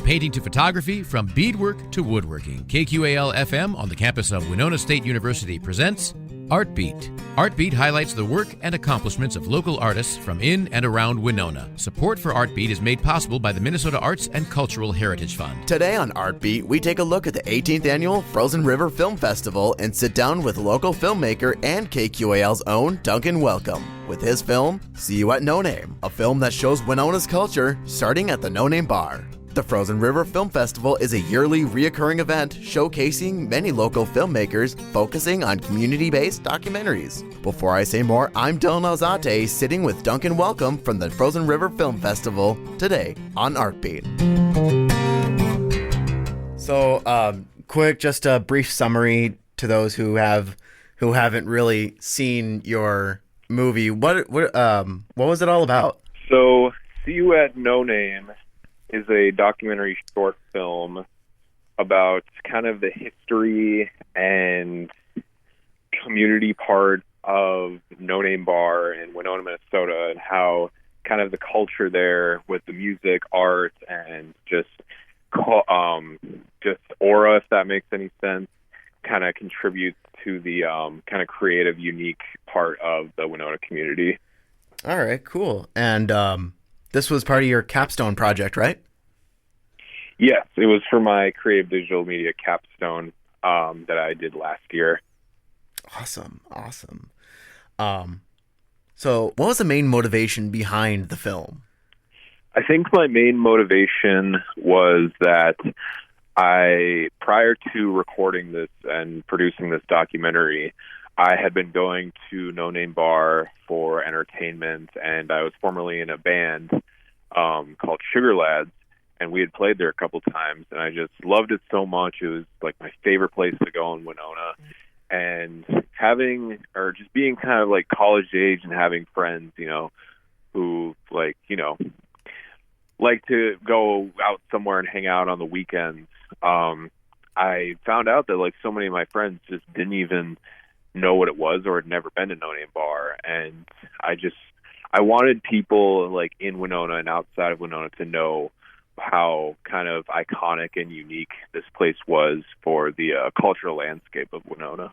painting to photography, from beadwork to woodworking, KQAL FM on the campus of Winona State University presents Artbeat. Artbeat highlights the work and accomplishments of local artists from in and around Winona. Support for Artbeat is made possible by the Minnesota Arts and Cultural Heritage Fund. Today on Artbeat, we take a look at the 18th Annual Frozen River Film Festival and sit down with local filmmaker and KQAL's own Duncan Wellcome with his film, See You at No Name, a film that shows Winona's culture starting at the No Name Bar. The Frozen River Film Festival is a yearly reoccurring event showcasing many local filmmakers focusing on community-based documentaries. Before I say more, I'm Dylan Alzate sitting with Duncan Wellcome from the Frozen River Film Festival today on Artbeat. So, quick, just a brief summary to those who haven't really seen your movie. What was it all about? So, See You at No Name is a documentary short film about kind of the history and community part of No Name Bar in Winona, Minnesota, and how kind of the culture there with the music, art, and just aura, if that makes any sense, kind of contributes to the kind of creative, unique part of the Winona community. All right, cool. And this was part of your capstone project, right? Yes, it was for my creative digital media capstone that I did last year. Awesome. So what was the main motivation behind the film? I think my main motivation was that prior to recording this and producing this documentary, I had been going to No Name Bar for entertainment, and I was formerly in a band called Sugar Lads, and we had played there a couple times, and I just loved it so much. It was like my favorite place to go in Winona, and just being kind of like college age and having friends, who like to go out somewhere and hang out on the weekends. I found out that like so many of my friends just didn't even know what it was or had never been to No Name Bar, and I wanted people like in Winona and outside of Winona to know how kind of iconic and unique this place was for the cultural landscape of Winona.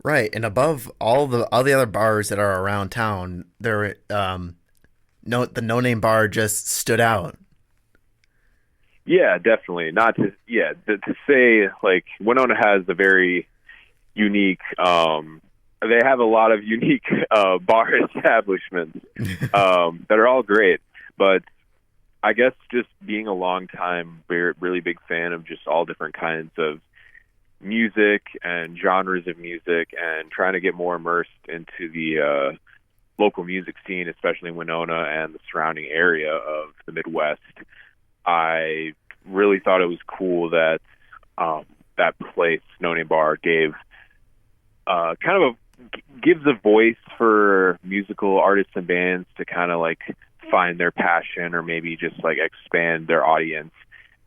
Right, and above all the other bars that are around town, the No Name Bar just stood out. Yeah, definitely. To say like Winona has a very unique. They have a lot of unique bar establishments that are all great, but I guess just being a long time, really big fan of just all different kinds of music and genres of music, and trying to get more immersed into the local music scene, especially in Winona and the surrounding area of the Midwest. I really thought it was cool that that place, No Name Bar, gives a voice for musical artists and bands to kind of like find their passion, or maybe just like expand their audience.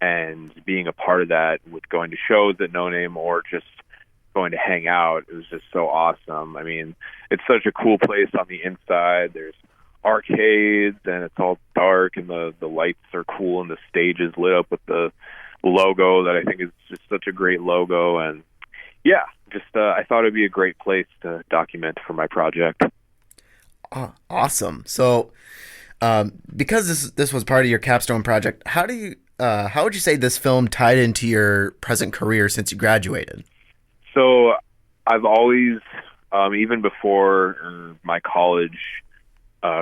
And being a part of that with going to shows at No Name or just going to hang out, it was just so awesome. I mean, it's such a cool place on the inside. There's arcades and it's all dark, and the lights are cool, and the stage is lit up with the logo that I think is just such a great logo. And yeah, I thought it'd be a great place to document for my project. Awesome. So because this was part of your capstone project, how would you say this film tied into your present career since you graduated? So I've always, even before my college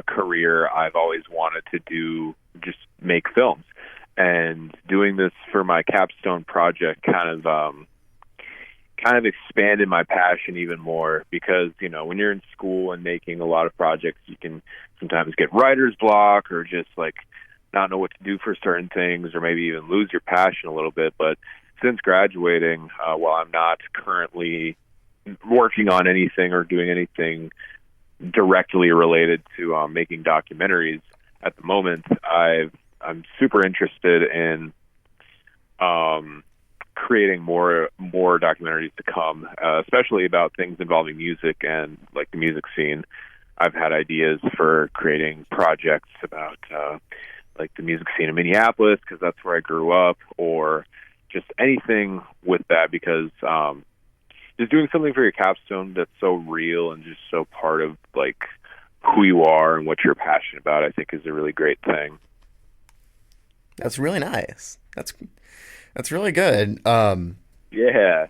career, I've always wanted to just make films, and doing this for my capstone project kind of expanded my passion even more, because when you're in school and making a lot of projects, you can sometimes get writer's block or just like not know what to do for certain things, or maybe even lose your passion a little bit. But since graduating, while I'm not currently working on anything or doing anything directly related to making documentaries at the moment, I'm super interested in creating more documentaries to come, especially about things involving music and like the music scene. I've had ideas for creating projects about like the music scene in Minneapolis, because that's where I grew up, or just anything with that, because just doing something for your capstone that's so real and just so part of like who you are and what you're passionate about, I think is a really great thing. That's really nice. That's really good. Yeah.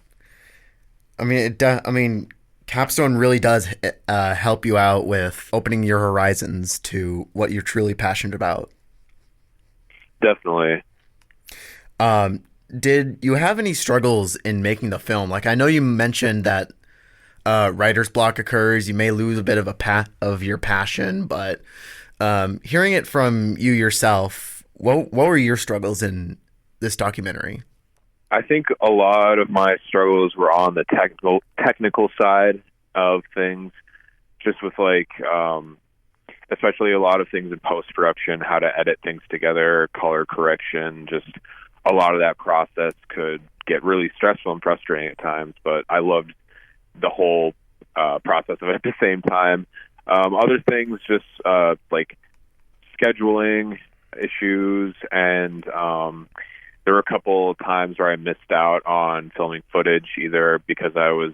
I mean, capstone really does help you out with opening your horizons to what you're truly passionate about. Definitely. Did you have any struggles in making the film? Like, I know you mentioned that writer's block occurs. You may lose a bit of your passion, but hearing it from you yourself, what were your struggles in this documentary? I think a lot of my struggles were on the technical side of things, just with like, especially a lot of things in post-production, how to edit things together, color correction, just a lot of that process could get really stressful and frustrating at times, but I loved the whole process of it at the same time. Other things, just like scheduling issues, and there were a couple of times where I missed out on filming footage, either because I was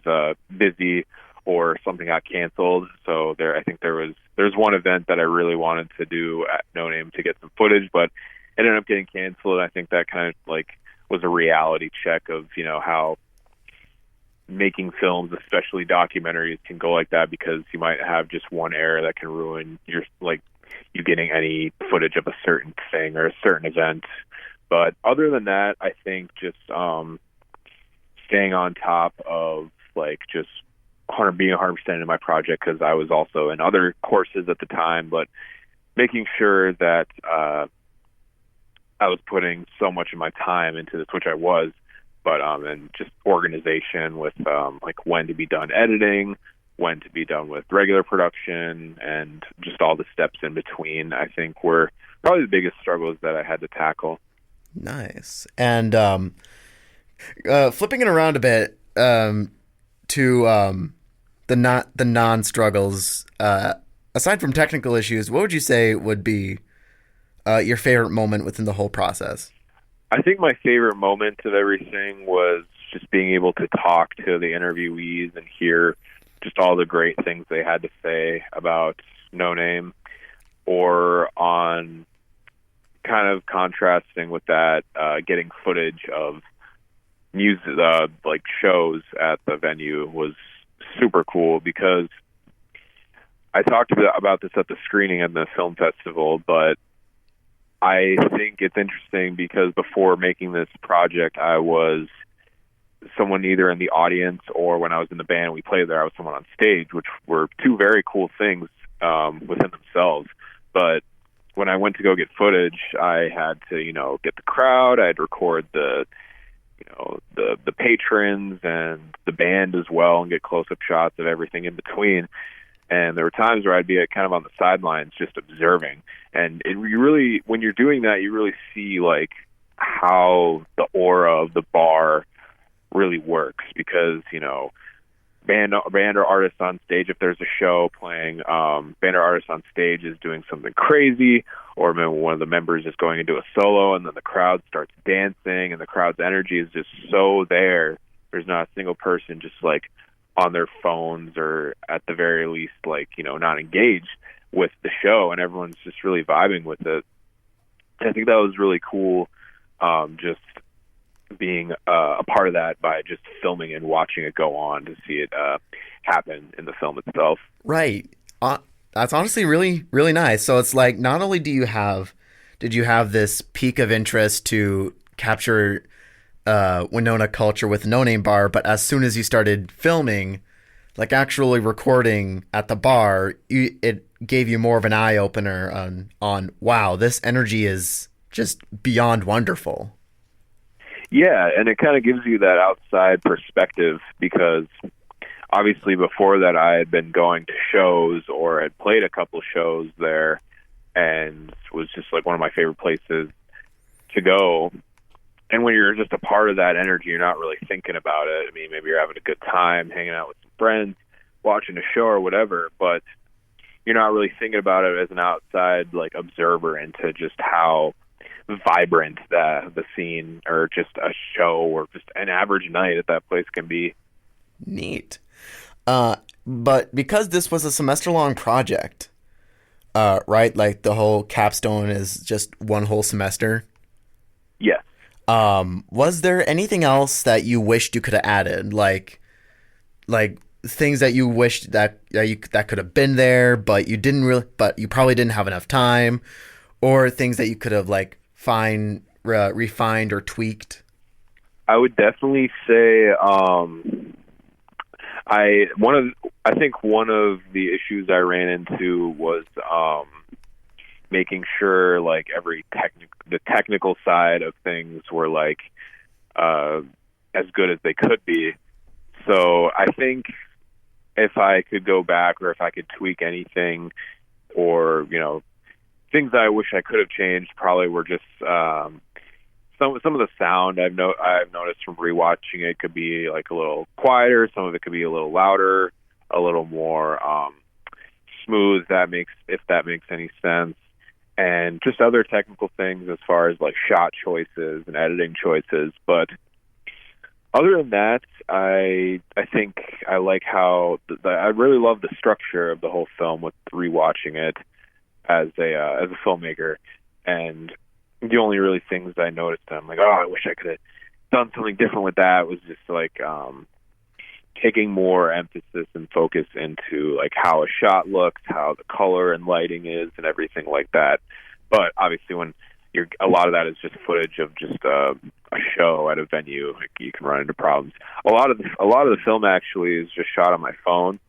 busy or something got canceled. So I think there's one event that I really wanted to do at No Name to get some footage, but it ended up getting canceled. I think that kind of like was a reality check of, you know, how making films, especially documentaries, can go like that, because you might have just one error that can ruin your, like, you getting any footage of a certain thing or a certain event. But other than that, I think just staying on top of like just being 100% in my project, because I was also in other courses at the time, but making sure that I was putting so much of my time into this, which I was, but and just organization with like when to be done editing, when to be done with regular production, and just all the steps in between, I think were probably the biggest struggles that I had to tackle. Nice. And flipping it around a bit to the non-struggles, aside from technical issues, what would you say would be your favorite moment within the whole process? I think my favorite moment of everything was just being able to talk to the interviewees and hear just all the great things they had to say about No Name, or on kind of contrasting with that, getting footage of music, like shows at the venue was super cool, because I talked about this at the screening at the film festival, but I think it's interesting because before making this project, I was someone either in the audience, or when I was in the band we played there, I was someone on stage, which were two very cool things within themselves. But when I went to go get footage, I had to, you know, get the crowd, I'd record the patrons and the band as well, and get close-up shots of everything in between. And there were times where I'd be kind of on the sidelines just observing. And when you're doing that, you really see like how the aura of the bar really works, because, you know, band or artist on stage, if there's a show playing, band or artist on stage is doing something crazy, or maybe one of the members is going into a solo, and then the crowd starts dancing, and the crowd's energy is just so there. There's not a single person just like on their phones, or at the very least, like, you know, not engaged with the show, and everyone's just really vibing with it. I think that was really cool, just being a part of that by just filming and watching it go on, to see it happen in the film itself. Right. That's honestly really, really nice. So it's like, not only did you have this peak of interest to capture Winona culture with No Name Bar, but as soon as you started filming, like actually recording at the bar, it gave you more of an eye opener on wow, this energy is just beyond wonderful. Yeah, and it kind of gives you that outside perspective, because obviously before that I had been going to shows, or had played a couple shows there, and was just like one of my favorite places to go. And when you're just a part of that energy, you're not really thinking about it. I mean, maybe you're having a good time, hanging out with some friends, watching a show or whatever, but you're not really thinking about it as an outside like observer into just how vibrant the scene or just a show or just an average night at that place can be. Neat. But because this was a semester-long project, right? Like the whole capstone is just one whole semester. Yes. Was there anything else that you wished you could have added, like things that you wished that could have been there, but you probably didn't have enough time, or things that you could have like refined or tweaked? I would definitely say I think one of the issues I ran into was making sure like the technical side of things were like as good as they could be. So I think if I could go back or if I could tweak anything, or things that I wish I could have changed, probably were just some of the sound I've noticed from rewatching it could be like a little quieter. Some of it could be a little louder, a little more smooth. If that makes any sense, and just other technical things as far as like shot choices and editing choices. But other than that, I think I like how I really love the structure of the whole film with rewatching it as a filmmaker. And the only really things I noticed, I'm like, I wish I could have done something different with that, was just like taking more emphasis and focus into like how a shot looks, how the color and lighting is, and everything like that. But obviously, when a lot of that is just footage of just a show at a venue, like, you can run into problems. A lot of the film actually is just shot on my phone.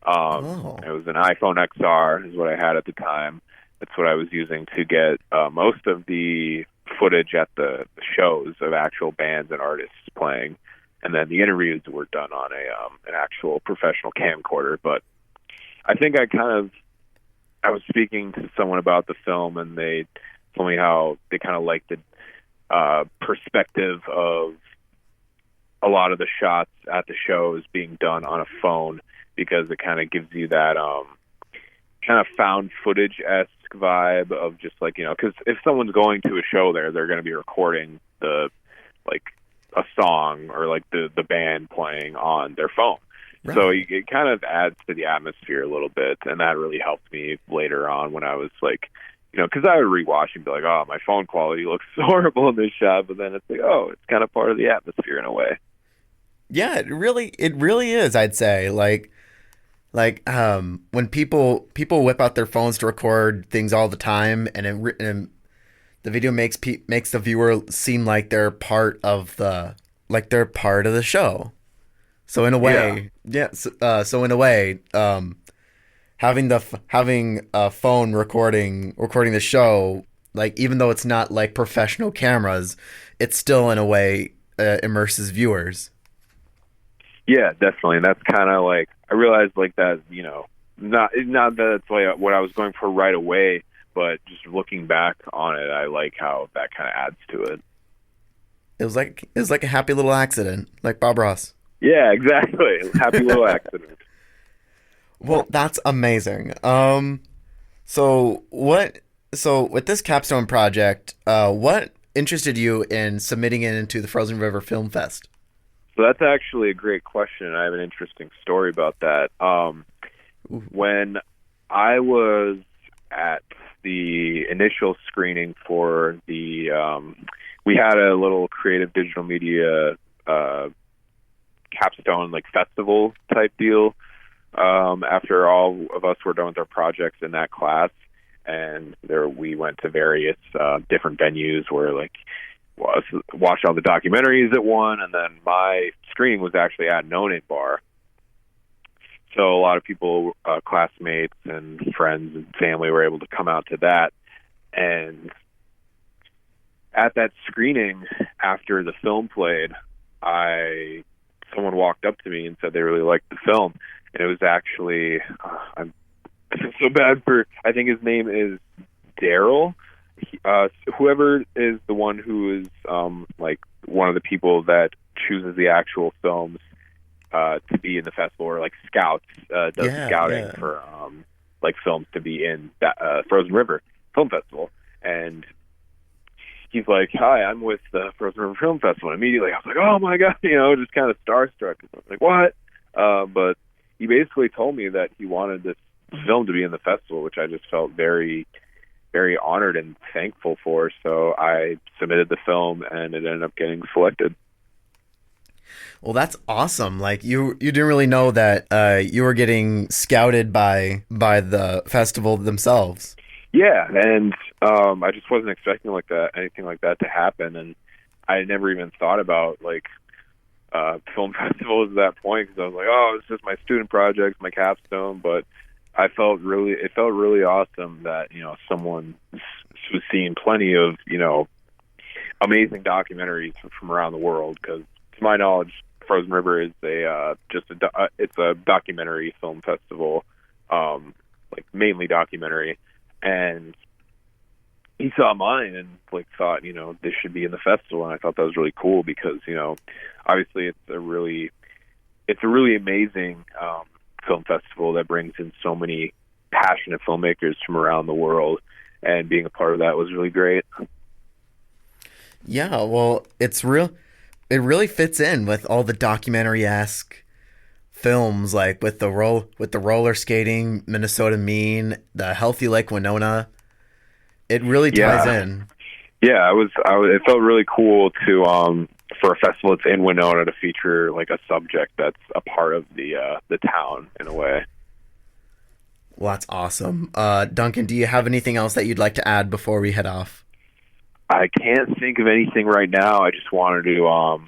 It was an iPhone XR is what I had at the time. That's what I was using to get most of the footage at the shows of actual bands and artists playing, and then the interviews were done on an actual professional camcorder. But I think I was speaking to someone about the film, and they told me how they kind of liked the perspective of a lot of the shots at the shows being done on a phone, because it kind of gives you that kind of found footage-esque vibe of just like, because if someone's going to a show there, they're going to be recording a song or like the band playing on their phone. Right. So it kind of adds to the atmosphere a little bit, and that really helped me later on when I was like, because I would rewatch and be like, oh, my phone quality looks horrible in this shot, but then it's like, oh, it's kind of part of the atmosphere in a way. Yeah, it really is. I'd say like when people whip out their phones to record things all the time, and the video makes the viewer seem like they're part of the show. So in a way, so in a way, having a phone recording the show, like, even though it's not like professional cameras, it still in a way immerses viewers. Yeah, definitely. And that's kind of like, I realized like that, not that it's like what I was going for right away, but just looking back on it, I like how that kind of adds to it. It was like a happy little accident, like Bob Ross. Yeah, exactly. Happy little accident. Well, that's amazing. So with this capstone project, what interested you in submitting it into the Frozen River Film Fest? So that's actually a great question. I have an interesting story about that. When I was at the initial screening for we had a little creative digital media capstone like festival type deal after all of us were done with our projects in that class, and we went to various different venues where like watched all the documentaries at one, and then my screening was actually at No Name Bar. So a lot of people, classmates and friends and family, were able to come out to that. And at that screening, after the film played, someone walked up to me and said they really liked the film. And it was actually, I feel so bad I think his name is Daryl. Whoever is the one who is like one of the people that chooses the actual films to be in the festival, or like scouts, does scouting for like films to be in that Frozen River Film Festival. And he's like, "Hi, I'm with the Frozen River Film Festival." And immediately I was like, "Oh my God," just kind of starstruck. I was like, "What?" But he basically told me that he wanted this film to be in the festival, which I just felt very, very honored and thankful for. So I submitted the film, and it ended up getting selected. Well, that's awesome. Like you didn't really know that you were getting scouted by the festival themselves. Yeah, and I just wasn't expecting anything like that to happen, and I had never even thought about film festivals at that point, because I was like, "Oh, it's just my student project, my capstone." But it felt really awesome that someone was seeing plenty of amazing documentaries from around the world. Because to my knowledge, Frozen River is it's a documentary film festival, mainly documentary. And he saw mine and thought, this should be in the festival. And I thought that was really cool because, obviously it's a really amazing film festival that brings in so many passionate filmmakers from around the world. And being a part of that was really great. Yeah, well, it really fits in with all the documentary-esque films, like with the roller skating, Minnesota Mean, the Healthy Lake Winona. It really ties in. Yeah, it felt really cool to for a festival that's in Winona to feature a subject that's a part of the town in a way. Well, that's awesome. Duncan, do you have anything else that you'd like to add before we head off? I can't think of anything right now. I just wanted to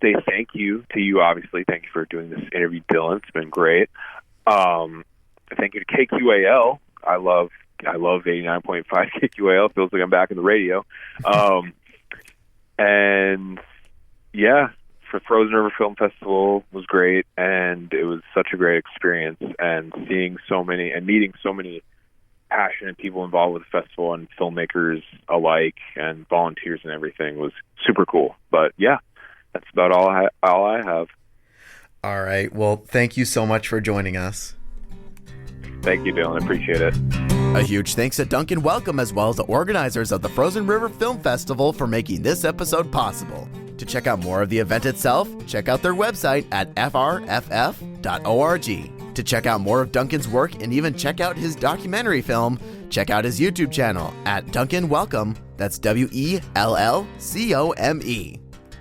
say thank you to you. Obviously, thank you for doing this interview, Dylan. It's been great. Thank you to KQAL. I love 89.5 KQAL. Feels like I'm back in the radio. And yeah, for Frozen River Film Festival was great, and it was such a great experience. And meeting so many passionate people involved with the festival, and filmmakers alike, and volunteers and everything was super cool. But yeah, that's about all I have. All right. Well, thank you so much for joining us. Thank you, Dylan. I appreciate it. A huge thanks to Duncan Wellcome, as well as the organizers of the Frozen River Film Festival, for making this episode possible. To check out more of the event itself, check out their website at frff.org. To check out more of Duncan's work and even check out his documentary film, check out his YouTube channel at Duncan Wellcome. That's WELLCOME.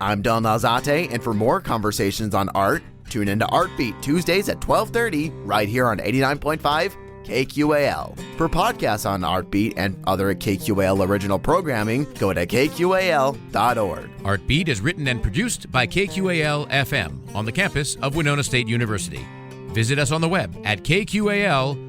I'm Dylan Alzate, and for more conversations on art, tune into Artbeat Tuesdays at 12:30 right here on 89.5 KQAL. For podcasts on Artbeat and other KQAL original programming, go to kqal.org. Artbeat is written and produced by KQAL FM on the campus of Winona State University. Visit us on the web at kqal.org.